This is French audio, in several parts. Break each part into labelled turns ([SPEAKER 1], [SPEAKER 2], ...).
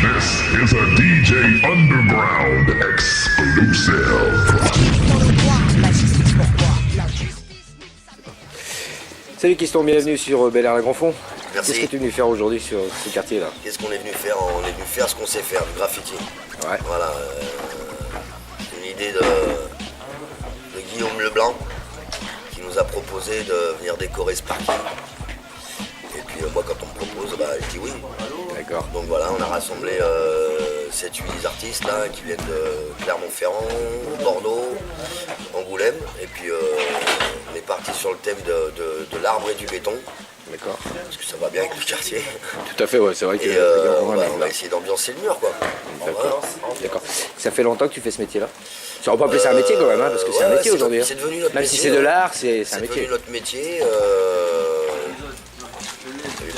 [SPEAKER 1] This is a DJ Underground exclusive.
[SPEAKER 2] Salut Kiston, bienvenue sur Bel Air la Grand-Fond.
[SPEAKER 3] Merci.
[SPEAKER 2] Qu'est-ce que tu es venu faire aujourd'hui sur ce quartier-là?
[SPEAKER 3] Qu'est-ce qu'on est venu faire? On est venu faire ce qu'on sait faire, du graffiti.
[SPEAKER 2] Ouais.
[SPEAKER 3] Voilà. Une idée de Guillaume Leblanc qui nous a proposé de venir décorer ce parking. Et puis moi quand on me propose, je dis oui.
[SPEAKER 2] D'accord.
[SPEAKER 3] Donc voilà, on a rassemblé 7-8 artistes là, qui viennent de Clermont-Ferrand, Bordeaux, Angoulême. Et puis on est parti sur le thème de l'arbre et du béton.
[SPEAKER 2] D'accord.
[SPEAKER 3] Parce que ça va bien avec le quartier.
[SPEAKER 2] Tout à fait, ouais, c'est vrai que...
[SPEAKER 3] Et on va essayer d'ambiancer le mur quoi.
[SPEAKER 2] D'accord. D'accord. Ça fait longtemps que tu fais ce métier-là? On peut appeler ça un métier quand même, hein, parce que c'est un métier aujourd'hui.
[SPEAKER 3] C'est devenu notre
[SPEAKER 2] Même
[SPEAKER 3] métier.
[SPEAKER 2] si c'est de l'art, c'est un
[SPEAKER 3] C'est
[SPEAKER 2] métier.
[SPEAKER 3] devenu notre métier.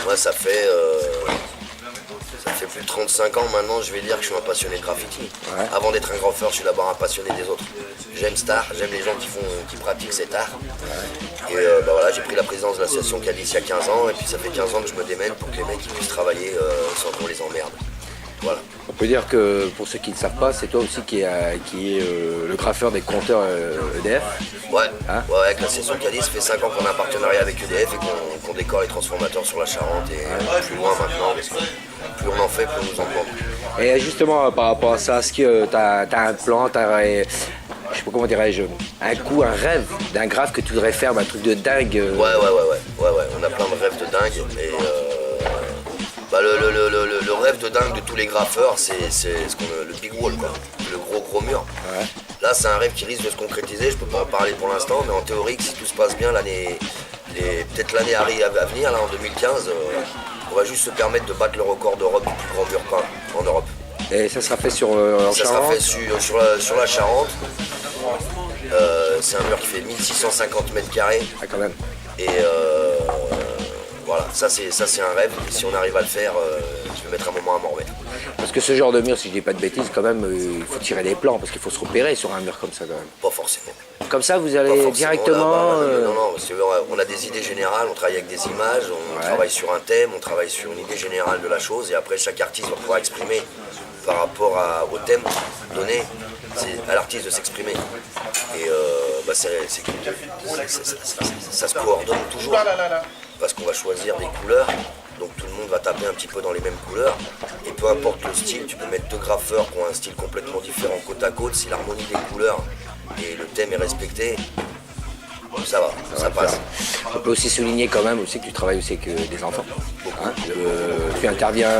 [SPEAKER 3] Moi, ça fait plus de 35 ans maintenant, je vais dire que je suis un passionné de graffiti.
[SPEAKER 2] Ouais.
[SPEAKER 3] Avant d'être un graffeur, je suis d'abord un passionné des autres. J'aime cet art, j'aime les gens qui pratiquent cet art. Ouais. Et voilà, j'ai pris la présidence de l'association Cadiz il y a 15 ans, et puis ça fait 15 ans que je me démène pour que les mecs puissent travailler sans qu'on les emmerde. Voilà.
[SPEAKER 2] On peut dire que, pour ceux qui ne savent pas, c'est toi aussi qui est le graffeur des compteurs EDF.
[SPEAKER 3] Ouais,
[SPEAKER 2] Hein?
[SPEAKER 3] ouais, avec l'association Cadiz, ça fait 5 ans qu'on a un partenariat avec EDF et qu'on décore les transformateurs sur la Charente et plus loin maintenant, parce que plus on en fait, plus on nous en demande.
[SPEAKER 2] Et justement, par rapport à ça, est-ce que tu as un plan, je sais pas comment dirais-je, un rêve d'un graphe que tu voudrais faire, un truc de dingue?
[SPEAKER 3] Ouais, on a plein de rêves de dingue. Et le rêve de dingue de tous les graffeurs, c'est le big wall, quoi, le gros mur.
[SPEAKER 2] Ouais.
[SPEAKER 3] Là, c'est un rêve qui risque de se concrétiser, je peux pas en parler pour l'instant, mais en théorie, si tout se passe bien, peut-être l'année à venir, là, en 2015, on va juste se permettre de battre le record d'Europe du plus grand mur peint en Europe.
[SPEAKER 2] Et ça sera fait sur
[SPEAKER 3] Ça sera fait sur la Charente. C'est un mur qui fait 1650 mètres carrés.
[SPEAKER 2] Ah, quand même.
[SPEAKER 3] Et voilà, ça c'est un rêve. Et si on arrive à le faire, je vais mettre un moment à m'en remettre.
[SPEAKER 2] Parce que ce genre de mur, si je dis pas de bêtises, quand même, il faut tirer des plans, parce qu'il faut se repérer sur un mur comme ça, quand même.
[SPEAKER 3] Pas forcément.
[SPEAKER 2] Comme ça, vous
[SPEAKER 3] Pas
[SPEAKER 2] allez
[SPEAKER 3] forcément,
[SPEAKER 2] directement...
[SPEAKER 3] non, parce qu'on a des idées générales, on travaille avec des images, on travaille sur un thème, on travaille sur une idée générale de la chose, et après chaque artiste va pouvoir exprimer par rapport au thème donné, c'est à l'artiste de s'exprimer. Et ça se coordonne toujours, parce qu'on va choisir des couleurs, donc tout le monde va taper un petit peu dans les mêmes couleurs, et peu importe le style, tu peux mettre deux graffeurs qui ont un style complètement différent côte à côte, si l'harmonie des couleurs et le thème est respecté, ça va, ça passe.
[SPEAKER 2] On peut aussi souligner quand même aussi que tu travailles aussi avec des enfants. Hein, tu interviens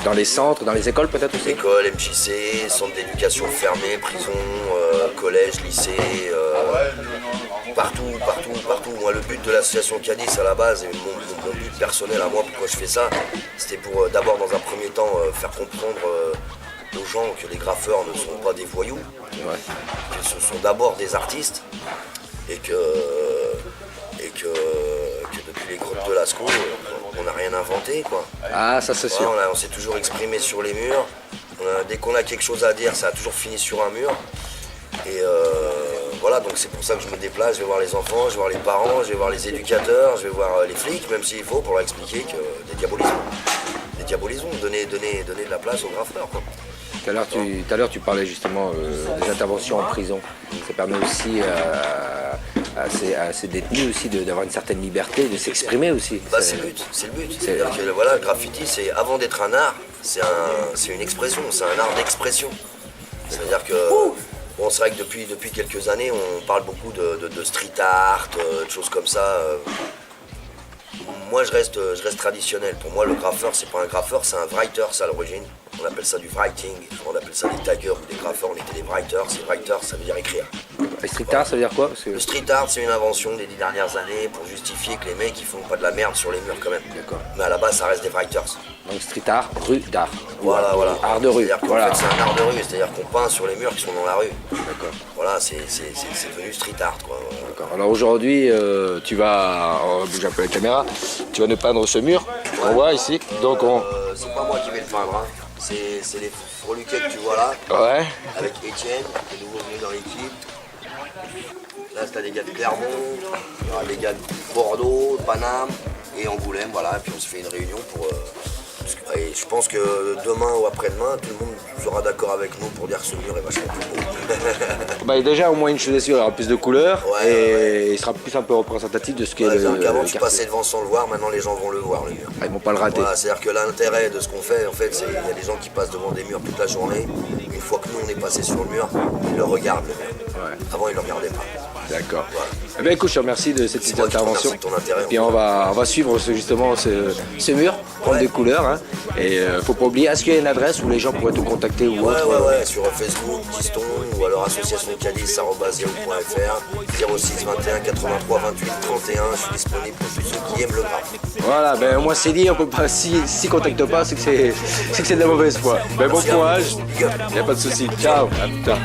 [SPEAKER 2] dans les centres, dans les écoles peut-être aussi?
[SPEAKER 3] École, MJC, centre d'éducation fermé, prison, collège, lycée, partout. Moi, le but de l'association Cadiz à la base, et mon but personnel à moi, pourquoi je fais ça, c'était pour d'abord dans un premier temps faire comprendre aux gens que les graffeurs ne sont pas des voyous, que ce sont d'abord des artistes, et que depuis les groupes de Lascaux, on n'a rien inventé, quoi.
[SPEAKER 2] Ah, ça c'est sûr.
[SPEAKER 3] On s'est toujours exprimé sur les murs. Dès qu'on a quelque chose à dire, ça a toujours fini sur un mur. Et voilà, donc c'est pour ça que je me déplace, je vais voir les enfants, je vais voir les parents, je vais voir les éducateurs, je vais voir les flics, même s'il faut, pour leur expliquer que des diabolisons, donner de la place aux graffeurs, quoi.
[SPEAKER 2] Tout à l'heure, tu parlais justement des interventions en prison. Ça permet aussi à ces détenus aussi d'avoir une certaine liberté, de s'exprimer aussi.
[SPEAKER 3] C'est le but. C'est-à-dire que voilà, le graffiti, c'est avant d'être un art, c'est une expression, c'est un art d'expression. C'est-à-dire que bon, c'est vrai que depuis quelques années, on parle beaucoup de street art, de choses comme ça. Moi, je reste traditionnel. Pour moi, le graffeur, c'est pas un graffeur, c'est un writer, ça à l'origine. On appelle ça du writing, on appelle ça des taggers ou des graffeurs, on était des writers. C'est writer, ça veut dire écrire.
[SPEAKER 2] Et street art, ça veut dire quoi? Parce que...
[SPEAKER 3] Le street art, c'est une invention des 10 dernières années pour justifier que les mecs, ils font pas de la merde sur les murs quand même.
[SPEAKER 2] D'accord.
[SPEAKER 3] Mais à la base, ça reste des writers.
[SPEAKER 2] Donc street art, rue d'art.
[SPEAKER 3] Voilà.
[SPEAKER 2] Art de rue.
[SPEAKER 3] C'est-à-dire qu'en
[SPEAKER 2] Voilà.
[SPEAKER 3] fait, c'est un art de rue, c'est-à-dire qu'on peint sur les murs qui sont dans la rue.
[SPEAKER 2] D'accord.
[SPEAKER 3] Voilà, c'est devenu street art, quoi.
[SPEAKER 2] D'accord. Alors aujourd'hui, tu vas, on va bouger un peu la caméra, tu vas nous peindre ce mur, on voit ici. Donc
[SPEAKER 3] C'est pas moi qui vais le peindre, hein. C'est les freluquets que tu vois là,
[SPEAKER 2] Ouais.
[SPEAKER 3] avec Étienne, qui est nouveau venu dans l'équipe. Là, t'as des gars de Clermont, il y aura des gars de Bordeaux, Paname et Angoulême, voilà. Et puis on se fait une réunion Et je pense que demain ou après-demain, tout le monde sera d'accord avec nous pour dire que ce mur est vachement plus beau.
[SPEAKER 2] Bah, déjà, au moins une chose est sûre, il y aura plus de couleurs
[SPEAKER 3] Ouais,
[SPEAKER 2] et il sera plus un peu représentatif de ce qu'est le
[SPEAKER 3] Avant, tu
[SPEAKER 2] quartier.
[SPEAKER 3] passais devant sans le voir, maintenant les gens vont le voir, le mur.
[SPEAKER 2] Ah, ils vont pas le rater.
[SPEAKER 3] Voilà, c'est-à-dire que l'intérêt de ce qu'on fait, en fait, c'est qu'il y a des gens qui passent devant des murs toute la journée. Une fois que nous, on est passé sur le mur, ils le regardent, le mur.
[SPEAKER 2] Ouais.
[SPEAKER 3] Avant, ils le regardaient pas.
[SPEAKER 2] D'accord.
[SPEAKER 3] Voilà.
[SPEAKER 2] Eh bien, écoute, je te remercie de cette petite
[SPEAKER 3] moi qui te
[SPEAKER 2] intervention.
[SPEAKER 3] remercie de ton intérêt.
[SPEAKER 2] Et puis on va suivre justement ce mur, prendre
[SPEAKER 3] Ouais.
[SPEAKER 2] des couleurs. Hein. Et faut pas oublier, est-ce qu'il y a une adresse où les gens pourraient te contacter ou autre
[SPEAKER 3] Ouais, sur Facebook, Kiston, ou alors associationcalis.fr, 06 21 83 28 31, je suis disponible pour tous ceux qui aiment le graphe.
[SPEAKER 2] Voilà, ben moi c'est dit, on peut pas, si contacte pas, c'est que c'est de la mauvaise foi. Ben, bon
[SPEAKER 3] Merci à vous.
[SPEAKER 2] courage,
[SPEAKER 3] Big up.
[SPEAKER 2] il n'y a pas de souci. Ciao, à plus tard.